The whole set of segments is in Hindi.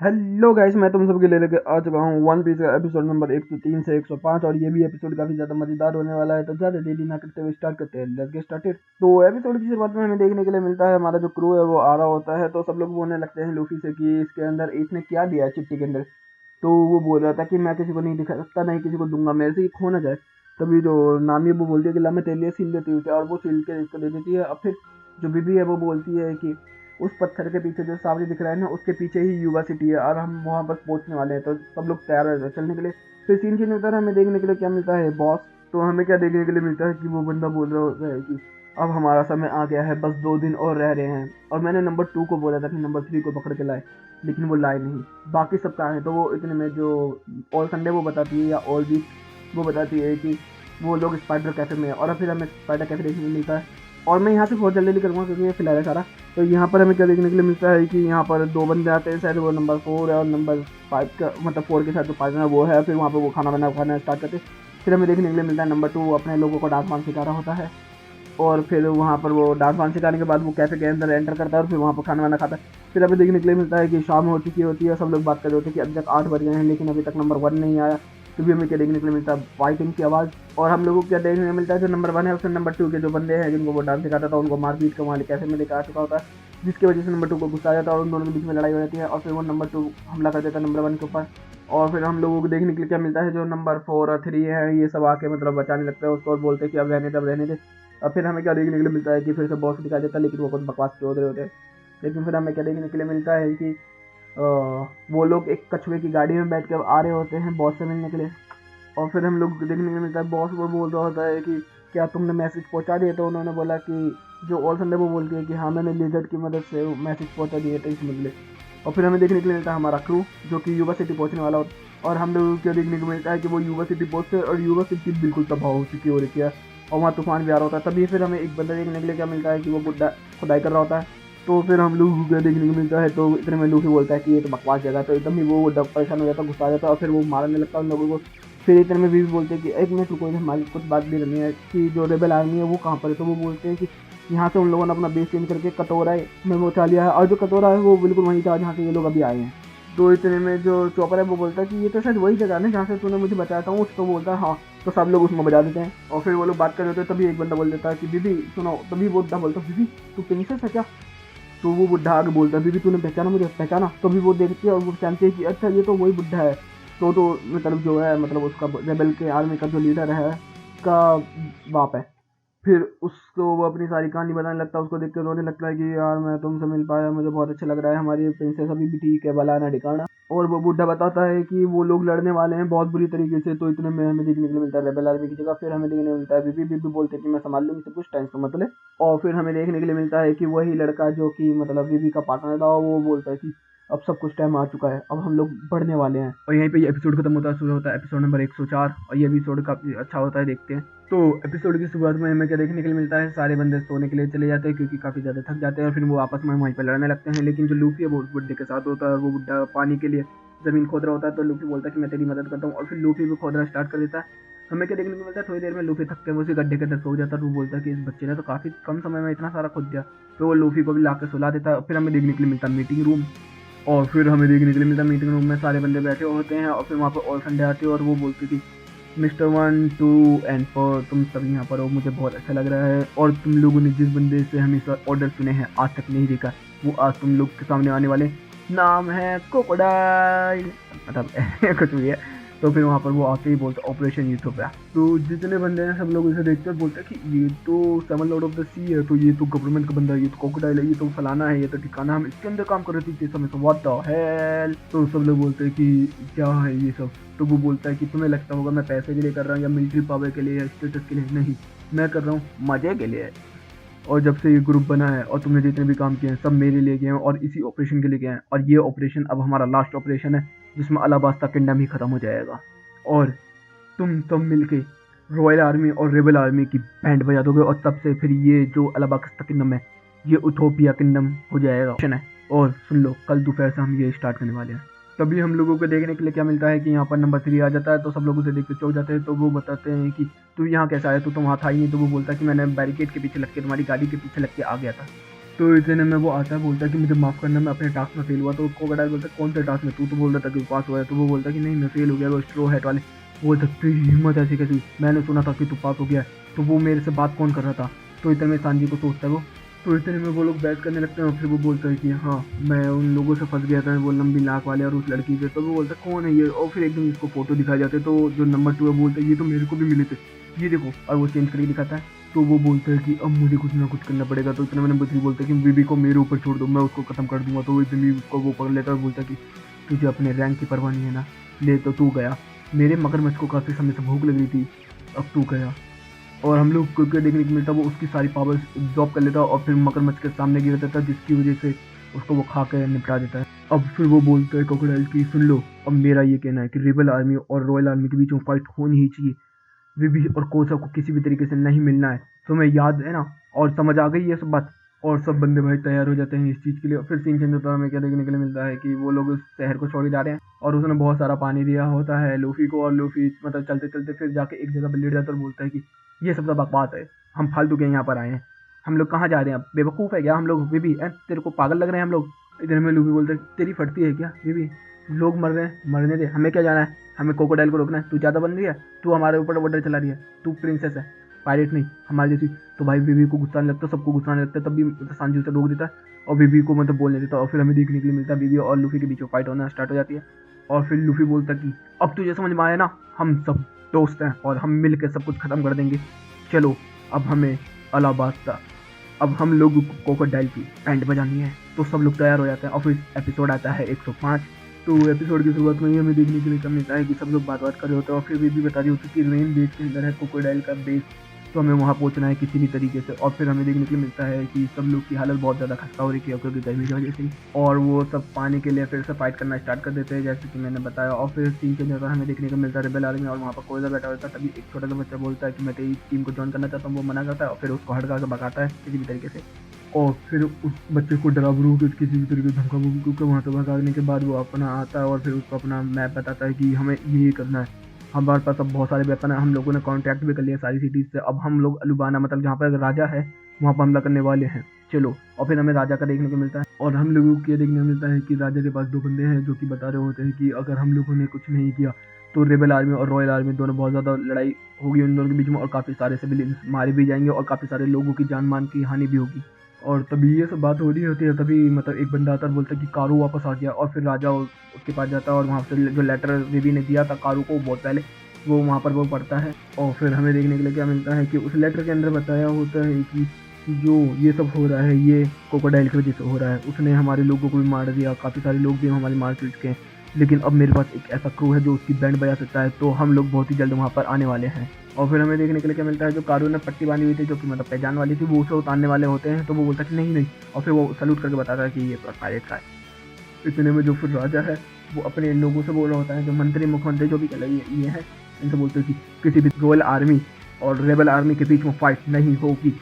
हेलो गाइस, मैं तुम सबके लिए लेके आ चुका हूँ वन पीस का एपिसोड नंबर 103 से 105। और ये भी एपिसोड काफी ज्यादा मजेदार होने वाला है। तो ज्यादा देरी ना करते हुए स्टार्ट करते हैं। Let's get started. तो एपिसोड की शुरुआत में हमें देखने के लिए मिलता है हमारा जो क्रू है वो आ रहा होता है। तो सब लोग बोलने लगते हैं लूफी से कि इसके अंदर इसने क्या दिया है चिट्ठी के अंदर। तो वो बोल रहा था कि मैं किसी को नहीं दिखा सकता, नहीं किसी को दूंगा, मेरे से ये खो ना जाए। तभी जो नामी है वो बोलती है कि ला मैं तेरे लिए सील देती हूँ, और वो सील के इसको दे देती है। और फिर जो बीबी है वो बोलती है कि उस पत्थर के पीछे जो सामने दिख रहा है ना, उसके पीछे ही युवा सिटी है और हम वहाँ पर पहुंचने वाले हैं। तो सब लोग तैयार है चलने के लिए। फिर सीन चेंज होता है, हमें देखने के लिए क्या मिलता है बॉस। तो हमें क्या देखने के लिए मिलता है कि वो बंदा बोल रहा होता है कि अब हमारा समय आ गया है, बस 2 दिन और रह रहे हैं। और मैंने नंबर 2 को बोला था कि नंबर 3 को पकड़ के लाए, लेकिन वो लाए नहीं। बाकी सब कहाँ है? तो वो इतने में जो ऑल संडे वो बताती है, या ऑल वीक वो बताती है कि वो लोग स्पाइडर कैफे में है। और फिर हमें स्पाइडर कैफे देखने को मिलता है। और मैं यहाँ से बहुत जल्दी करूँगा क्योंकि ये फिलहाल है सारा। तो यहाँ पर हमें क्या देखने के लिए मिलता है कि यहाँ पर 2 बंदे आते हैं, शायद वो नंबर 4 है और नंबर 5 का मतलब 4 के साथ जो पार्टनर वो है। फिर वहाँ पर वो खाना स्टार्ट करते हैं। फिर हमें देखने के लिए मिलता है नंबर 2 अपने लोगों को डांस वांस सिखा रहा होता है। और फिर वहाँ पर वो डांस वांस सिखाने के बाद वो कैफे के अंदर एंटर करता है और फिर वहाँ पर खाना वाना खाता है। फिर अभी देखने के लिए मिलता है कि शाम हो चुकी होती है। सब लोग बात कर रहे होते हैं कि अभी तक 8 बज गए हैं लेकिन अभी तक नंबर 1 नहीं आया। तो भी हमें क्या देखने के लिए मिलता है फाइटिंग की आवाज़। और हम लोगों को क्या देखने को मिलता है, जो नंबर 1 है उससे नंबर 2 के जो बंदे हैं जिनको वो डांस सिखाता था उनको मार पीट के वहाँ कैफे में लेकर आ चुका होता है। जिसकी वजह से नंबर 2 को गुस्सा आ जाता है और उन दोनों के बीच में लड़ाई हो जाती है। और फिर वो नंबर 2 हमला कर देता है नंबर 1 के ऊपर। और फिर हम लोगों को देखने के लिए क्या मिलता है, जो नंबर 4 और 3 है ये सब आके मतलब बचाने लगता है उसको और बोलते हैं कि अब रहने दे, अब रहने दे। और फिर हमें क्या देखने के लिए मिलता है कि फिर से बॉस दिखा देता है, लेकिन वो कुछ बकवास चौध रहे होते हैं। लेकिन फिर हमें क्या देखने के लिए मिलता है कि वो लोग एक कछुए की गाड़ी में बैठ कर आ रहे होते हैं बॉस से मिलने के लिए। और फिर हम लोग को देखने को मिलता है बॉस वो बोल रहा होता है कि क्या तुमने मैसेज पहुंचा दिया? तो उन्होंने बोला कि जो ऑल संडे वो बोलती है कि हाँ मैंने लिजर्ड की मदद से मैसेज पहुंचा दिए थे इस बदले। और फिर हमें देखने को मिलता है हमारा क्रू जो कि युवा सिटी पहुंचने वाला होता। और हम लोग को देखने को मिलता है कि वो युवा सिटी पहुंचते हैं और युवा सिटी बिल्कुल तबाह हो चुकी हो रही है। और वहाँ तूफान भी आ रहा होता है। तभी फिर हमें एक बंदा देखने के लिए क्या मिलता है कि वो बुढ़ा खुदाई कर रहा होता है। तो फिर हम लोग को क्या देखने को मिलता है, तो इतने में लूफी बोलता है कि ये तो बकवास जगह है। तो एकदम ही वो डब परेशान हो जाता है, गुस्सा आ जाता है और फिर वो मारने लगता है उन लोगों को। फिर इतने में भी बोलते हैं कि एक मिनट रुको, हमारी कुछ बात भी करनी है कि जो रेबल आर्मी है वो कहाँ पर है। तो वो बोलते हैं कि यहाँ से उन लोगों ने अपना बेस चेंज करके कटोरा में वो उठा लिया है, और जो कटोरा है वो बिल्कुल वहीं था जहाँ से ये लोग अभी आए हैं। तो इतने में जो चॉपर है वो बोलता है कि ये तो शायद वही जगह है जहाँ से तूने मुझे बचाया था। उठ तो बोलता है हाँ। तो सब लोग उसमें बजा देते हैं और फिर वो लोग बात कर रहे होते हैं। तभी एक बंदा बोल देता है कि बीबी सुनो। तभी वो बुड्ढा बोलता है बीबी तू प्रिंसेस है क्या? तो वो बुड्ढा आगे बोलता है बीबी तूने पहचाना मुझे? पहचाना? तभी वो देखती है और वो पहचानती है कि अच्छा ये तो वही बुड्ढा है। तो मतलब जो है मतलब उसका रेबल के आर्मी का जो लीडर है उसका बाप है। फिर उसको वो अपनी सारी कहानी बताने लगता है। उसको देख कर रोने लगता है कि यार मैं तुमसे मिल पाया, मुझे बहुत अच्छा लग रहा है, हमारी प्रिंसेस अभी भी ठीक है, भला ना ठिकाना। और वो बूढ़ा बताता है कि वो लोग लड़ने वाले हैं बहुत बुरी तरीके से। तो इतने में हमें देखने को मिलता है रेबल आर्मी की जगह। फिर हमें देखने को मिलता है बीबी बीबी बोलते हैं कि मैं संभाल लूंगी सब कुछ, टेंशन मत ले। और फिर हमें देखने के लिए मिलता है कि वही लड़का जो कि मतलब बीबी का पार्टनर था वो बोलता है कि अब सब कुछ टाइम आ चुका है, अब हम लोग बढ़ने वाले हैं। और यहीं पे ये एपिसोड खत्म होता है। शुरू होता है एपिसोड नंबर 104 और ये एपिसोड काफी अच्छा होता है, देखते हैं। तो एपिसोड की शुरुआत में हमें क्या देखने के लिए मिलता है, सारे बंदे सोने के लिए चले जाते हैं क्योंकि काफी ज्यादा थक जाते हैं। और फिर वो आपस में वहीं पर लड़ने लगते हैं। लेकिन जो लूफी है वो उस बुड्ढे के साथ होता है और वो बुड्ढा पानी के लिए जमीन खोद रहा होता है। तो लूफी बोलता है कि मैं तेरी मदद करता हूँ और फिर लूफी भी खोदना स्टार्ट कर देता है। हमें क्या देखने को मिलता है, थोड़ी देर में लूफी थक के वो उसी गड्ढे के अंदर सो जाता है। तो वो बोलता है कि इस बच्चे ने तो काफी कम समय में इतना सारा खोद दिया। तो वो लूफी को भी ला के सुला देता है। फिर हमें देखने के लिए मिलता है मीटिंग रूम। और फिर हमें देखने के लिए मिलता है मीटिंग रूम में सारे बंदे बैठे होते हैं। और फिर वहाँ पर ऑल संडे आते हैं और वो बोलती कि मिस्टर 1, 2 एंड 4 तुम सब यहाँ पर हो, मुझे बहुत अच्छा लग रहा है। और तुम लोगों ने जिस बंदे से हमेशा ऑर्डर सुने हैं आज तक नहीं देखा, वो आज तुम लोग के सामने आने वाले। नाम है क्रोकोडाइल, मतलब कुछ भी है। तो फिर वहाँ पर वो आते ही बोलते ऑपरेशन यूथोपिया। तो जितने बंदे हैं सब लोग इसे देखते हैं, बोलते हैं कि ये तो सेवन लॉर्ड ऑफ द सी है, तो ये तो गवर्नमेंट का बंदा है, ये तो क्रोकोडाइल है, ये तो फलाना है, ये तो ठिकाना, हम इसके अंदर काम कर रहे थे समय से, व्हाट द हेल। तो सब लोग बोलते हैं कि क्या है ये सब। तो वो बोलता है कि तुम्हें लगता होगा मैं पैसे के लिए कर रहा हूँ या मिलिट्री पावर के लिए या स्टेटस के लिए, नहीं, मैं कर रहा हूँ मजे के लिए। और जब से ये ग्रुप बना है और तुमने जितने भी काम किए हैं सब मेरे लिए किए हैं और इसी ऑपरेशन के लिए किए हैं। और ये ऑपरेशन अब हमारा लास्ट ऑपरेशन है जिसमें अलाबास्ता किंगडम ही खत्म हो जाएगा। और तुम सब मिलके रॉयल आर्मी और रेबल आर्मी की बैंड बजा दोगे और तब से फिर ये जो अलाबास्ता किंगडम है ये उथोपिया किंगडम हो जाएगा। और सुन लो, कल दोपहर से हम ये स्टार्ट करने वाले हैं। तभी हम लोगों को देखने के लिए क्या मिलता है कि यहाँ पर नंबर 3 आ जाता है। तो सब लोग उसे देख के चौंक जाते हैं। तो वो बताते हैं कि तू यहाँ कैसा आया, तू तो वहाँ था ही नहीं। तो वो बोलता है कि मैंने बैरिकेड के पीछे लग के तुम्हारी गाड़ी के पीछे लग के आ गया था। तो इतने में वो आता है, बोलता है कि मुझे माफ़ करना, मैं अपने टास्क में फेल हुआ। तो क्रोकोडाइल बोलता है कौन से टास्क में, तू तो बोल रहा था कि पास हुआ है। तो वो बोलता है कि नहीं मैं फेल हो गया, वो स्ट्रो हैट वाले। वो बोलता है तेरी हिम्मत ऐसी कैसी, मैंने सुना था कि तू पास हो गया है, तो वो मेरे से बात कौन कर रहा था। तो इतने में सांजी को सोचता है वो। तो इतने में वो लोग बहस करने लगते हैं और फिर वो बोलता है कि हाँ मैं उन लोगों से फंस गया था, वो लंबी नाक वाले और उस लड़की से। तो वो बोलता है कौन है ये, और फिर एकदम इसको फोटो दिखाए जाते हैं। तो जो नंबर 2 है बोलता है ये तो मेरे को भी मिले थे, ये देखो, और वो चेंज करके दिखाता है। तो वो बोलता है कि अब मुझे कुछ ना कुछ करना पड़ेगा। तो इतने में नंबर 3 बोलता है कि बीबी को मेरे ऊपर छोड़ दो, मैं उसको खत्म कर दूंगा। तो इतनी उसको वो पकड़ लेता है और बोलता है कि तुझे अपने रैंक की परवाह नहीं है ना, ले तो तू गया, मेरे मगरमच्छ को काफ़ी समय से भूख लग रही थी, अब तू गया। और हम लोग को क्या देखने को मिलता है, वो उसकी सारी पावर्स ड्रॉप कर लेता है और फिर मगरमच्छ के सामने गिर देता है, जिसकी वजह से उसको वो खा के निपटा देता है। अब फिर वो बोलता है क्रोकोडाइल की सुन लो, अब मेरा ये कहना है कि रेबल आर्मी और रॉयल आर्मी के बीच में फाइट होनी ही चाहिए, विभी और कोसा को किसी भी तरीके से नहीं मिलना है, तुम्हें याद है ना, और समझ आ गई ये सब बात। और सब बंदे भाई तैयार हो जाते हैं इस चीज़ के लिए। और फिर सीन चेंज होता है, हमें क्या देखने के लिए मिलता है कि वो लोग उस शहर को छोड़ जा रहे हैं और उसने बहुत सारा पानी दिया होता है लूफी को, और लूफी मतलब चलते चलते फिर जाके एक जगह पर लेट जाता है और बोलता है कि ये सब तो बकवास है, हम फालतू के यहाँ पर आए हैं, हम लोग कहाँ जा रहे हैं, बेवकूफ़ है क्या हम लोग, बीबी तेरे को पागल लग रहे हैं हम लोग। इधर में लूफी बोलता है तेरी फटती है क्या बीबी, लोग मर रहे हैं, मरने दे, हमें क्या जाना है, हमें क्रोकोडाइल को रोकना है, तू ज़्यादा बन रही है, तू हमारे ऊपर ऑर्डर चला रही है, तू प्रिंसेस है, पायरेट नहीं हमारी जैसी। तो भाई बीबी को गुस्सा आने लगता है, सबको गुस्सा आने लगता है, तब भी सांजी उसे रोक देता है और बीबी को मतलब बोलने देता है। और फिर हमें देखने के लिए मिलता है बीबी और लूफी के बीच में फाइट होना स्टार्ट हो जाती है। और फिर लूफी बोलता है कि अब तुझे समझ में आया ना, हम सब दोस्त हैं और हम मिल के सब कुछ खत्म कर देंगे, चलो अब हमें अलाबाद, अब हम लोग क्रोकोडाइल की बैंड बजानी है। तो सब लोग तैयार हो जाते हैं और फिर एपिसोड आता है 105। तो एपिसोड की शुरुआत में ही हमें देखने के लिए मिलता है कि सब लोग बात कर रहे होते हैं और फिर वे भी बता रही होती है कि रेन बेस के अंदर है क्रोकोडाइल का बेस, तो हमें वहाँ पहुँचना है किसी भी तरीके से। और फिर हमें देखने के लिए मिलता है कि सब लोग की हालत बहुत ज़्यादा खस्ता हो रही है क्योंकि गर्मी की वजह से, और वो सब पानी के लिए फिर से फाइट करना स्टार्ट कर देते हैं जैसे कि मैंने बताया। और फिर सीन चेंज होता है, हमें देखने को मिलता है रेबल आर्मी और वहाँ पर कोयला बैठा होता है। तभी एक छोटा सा बच्चा बोलता है कि मैं तेरी टीम को ज्वाइन करना चाहता हूँ, वो मना करता है और फिर उसको हटका के भगाता है किसी भी तरीके से। और फिर उस बच्चे को डरा बुरू के किसी भी तरीके से धमका क्योंकि वहाँ से भगाने के बाद वो अपना आता है और फिर उसको अपना मैप बताता है कि हमें ये करना है, हमारे पास अब बहुत सारे वेपन है, हम लोगों ने कॉन्ट्रैक्ट भी कर लिया सारी सिटीज़ से, अब हम लोग अलुबाना मतलब जहाँ पर राजा है वहाँ पर हमला करने वाले हैं, चलो। और फिर हमें राजा का देखने को मिलता है और हम लोगों को ये देखने को मिलता है कि राजा के पास दो बंदे हैं जो कि बता रहे होते हैं कि अगर हम लोगों ने कुछ नहीं किया तो रेबल आर्मी और रॉयल आर्मी दोनों बहुत ज़्यादा लड़ाई होगी उन दोनों के बीच में और काफ़ी सारे सिविलियंस मारे भी जाएंगे और काफ़ी सारे लोगों की जान मान की हानि भी होगी। और तभी ये सब बात हो रही होती है, तभी मतलब एक बंदा आता है बोलता है कि कारू वापस आ गया। और फिर राजा उसके पास जाता है और वहाँ से जो लेटर बेबी ने दिया था कारू को बहुत पहले, वो वहाँ पर वो पढ़ता है। और फिर हमें देखने के लिए क्या मिलता है कि उस लेटर के अंदर बताया होता है कि जो ये सब हो रहा है ये क्रोकोडाइल की वजह से हो रहा है, उसने हमारे लोगों को भी मार दिया, काफ़ी सारे लोग भी हमारे मार चुके हैं, लेकिन अब मेरे पास एक ऐसा क्रू है जो उसकी बैंड बजा सकता है, तो हम लोग बहुत ही जल्द वहाँ पर आने वाले हैं। और फिर हमें देखने के लिए क्या मिलता है, जो कारू ने पट्टी बांधी हुई थी जो कि मतलब पहचान वाली थी, वो उसे उतारने वाले होते हैं। तो वो बोलता है कि नहीं नहीं, और फिर वो सल्यूट करके बताता है कि ये पायरेट का है। इतने में जो फिर राजा है वो अपने लोगों से बोल रहा होता है, जो मंत्री मुख्यमंत्री जो भी कह ये हैं, इनसे बोलते हैं कि किसी भी रॉयल आर्मी और रेबल आर्मी के बीच में फाइट नहीं होगी,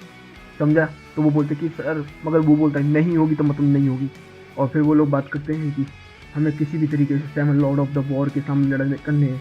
समझा। तो वो बोलते कि सर, मगर वो बोलता है नहीं होगी तो मतलब नहीं होगी। और फिर वो लोग बात करते हैं कि हमें किसी भी तरीके से seven Lord of the war के सामने लड़ने करने हैं,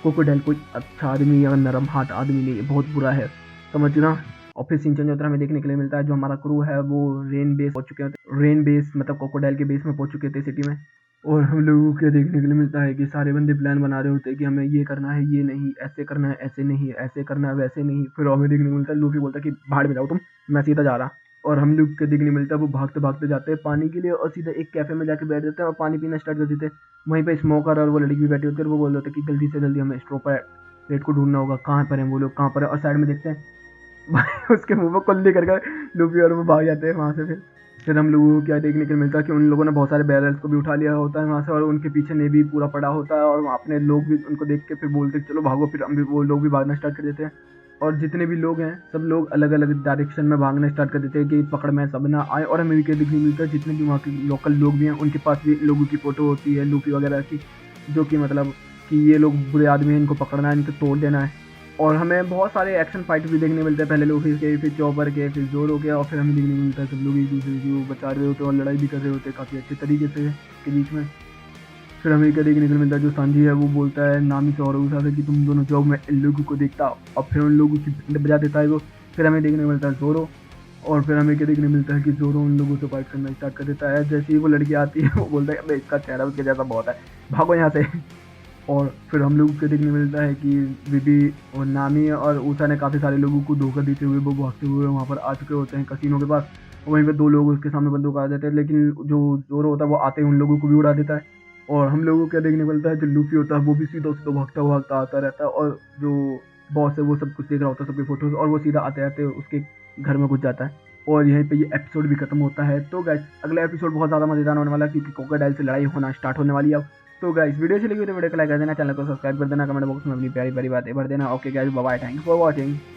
क्रोकोडाइल कोई अच्छा आदमी या नरम हाथ आदमी नहीं, बहुत बुरा है, समझना। और फिर सीन चेंज होता है, हमें देखने के लिए मिलता है जो हमारा क्रू है वो रेन बेस पहुंच चुके हैं, रेन बेस मतलब क्रोकोडाइल के बेस में पहुंच चुके थे सिटी में। और हम लोगों को देखने के लिए मिलता है कि सारे बंदे प्लान बना रहे होते हैं कि हमें ये करना है, ये नहीं, ऐसे करना है, ऐसे नहीं, ऐसे करना है, वैसे नहीं। फिर हमें देखने को मिलता है लूफी बोलता है कि भाड़ में जाओ तुम, मैं सीधा जा रहा। और हम लोग के देखने मिलता है वो भागते भागते जाते हैं पानी के लिए और सीधा एक कैफे में जाके बैठ जाते हैं और पानी पीना स्टार्ट कर देते हैं। वहीं पे स्मोकर और वो लड़की भी बैठी होती है और वो बोल रहे होते हैं कि जल्दी से जल्दी हमें स्ट्रोपर रेट को ढूंढना होगा, कहाँ पर है वो लोग, कहाँ पर है। और साइड में देखते हैं उसके मुंह में कुल्ली कर लूफी और वो भाग जाते हैं वहाँ से। फिर हम लोगों को क्या देखने को मिलता है कि उन लोगों ने बहुत सारे बैरल्स को भी उठा लिया होता है वहाँ से और उनके पीछे नेवी पूरा पड़ा होता है और अपने लोग भी उनको देख के फिर बोलते चलो भागो, फिर हम भी वो लोग भी भागना स्टार्ट कर देते हैं। और जितने भी लोग हैं सब लोग अलग अलग डायरेक्शन में भागना स्टार्ट कर देते हैं कि पकड़ में सब ना आए। और हमें क्या देखने मिलता है जितने भी वहाँ के लोकल लोग भी हैं उनके पास भी लोगों की फ़ोटो होती है लूफी वगैरह की, जो कि मतलब कि ये लोग बुरे आदमी हैं, इनको पकड़ना है, इनको तोड़ देना है। और हमें बहुत सारे एक्शन फाइट भी देखने मिलते हैं, पहले लूफी के, फिर चॉपर के, फिर जोरो के। और फिर हमें देखने को मिलता है सब लोग एक दूसरे को बचा रहे होते हैं और लड़ाई भी कर रहे होते हैं काफ़ी अच्छे तरीके से के बीच में। फिर हमें क्या देखने को मिलता है, जो सांजी है वो बोलता है नामी से और उषा से कि तुम दोनों जाओ, मैं इन लोगों को देखता, और फिर उन लोगों की बैंड बजा देता है वो। फिर हमें देखने को मिलता है जोरो और फिर हमें क्या देखने मिलता है कि जोरो उन लोगों से फाइट करना स्टार्ट कर देता है। जैसे ही वो लड़की आती है वो बोलता है अबे इसका चेहरा उसके जैसा बहुत है, भागो यहाँ से। और फिर हम लोग को देखने मिलता है कि विधि और नामी और ऊषा ने काफ़ी सारे लोगों को धोखा देते हुए वो भागते हुए वहाँ पर आ चुके होते हैं कसिनो के पास। और वहीं पे दो लोग उसके सामने बंदूक आ जाते हैं, लेकिन जो जोरो होता है वो आते ही उन लोगों को भी उड़ा देता है। और हम लोगों को क्या देखने मिलता है, जो लूफी होता है वो भी सीधा सीधा भागता आता रहता है, और जो बॉस है वो सब कुछ देख रहा होता है सबके फोटोज, और वो सीधा आते आते उसके घर में घुस जाता है। और यहीं पे ये एपिसोड भी खत्म होता है। तो गाइस अगला एपिसोड बहुत ज़्यादा मजेदार होने वाला है, क्योंकि क्रोकोडाइल से लड़ाई होना स्टार्ट होने वाली है अब। तो गाइस वीडियो अच्छी लगी तो वीडियो को लाइक कर देना, चैनल को सब्सक्राइब कर देना, कमेंट बॉक्स में अपनी प्यारी प्यारी बातें भर देना। Okay guys, bye bye, thank you for watching.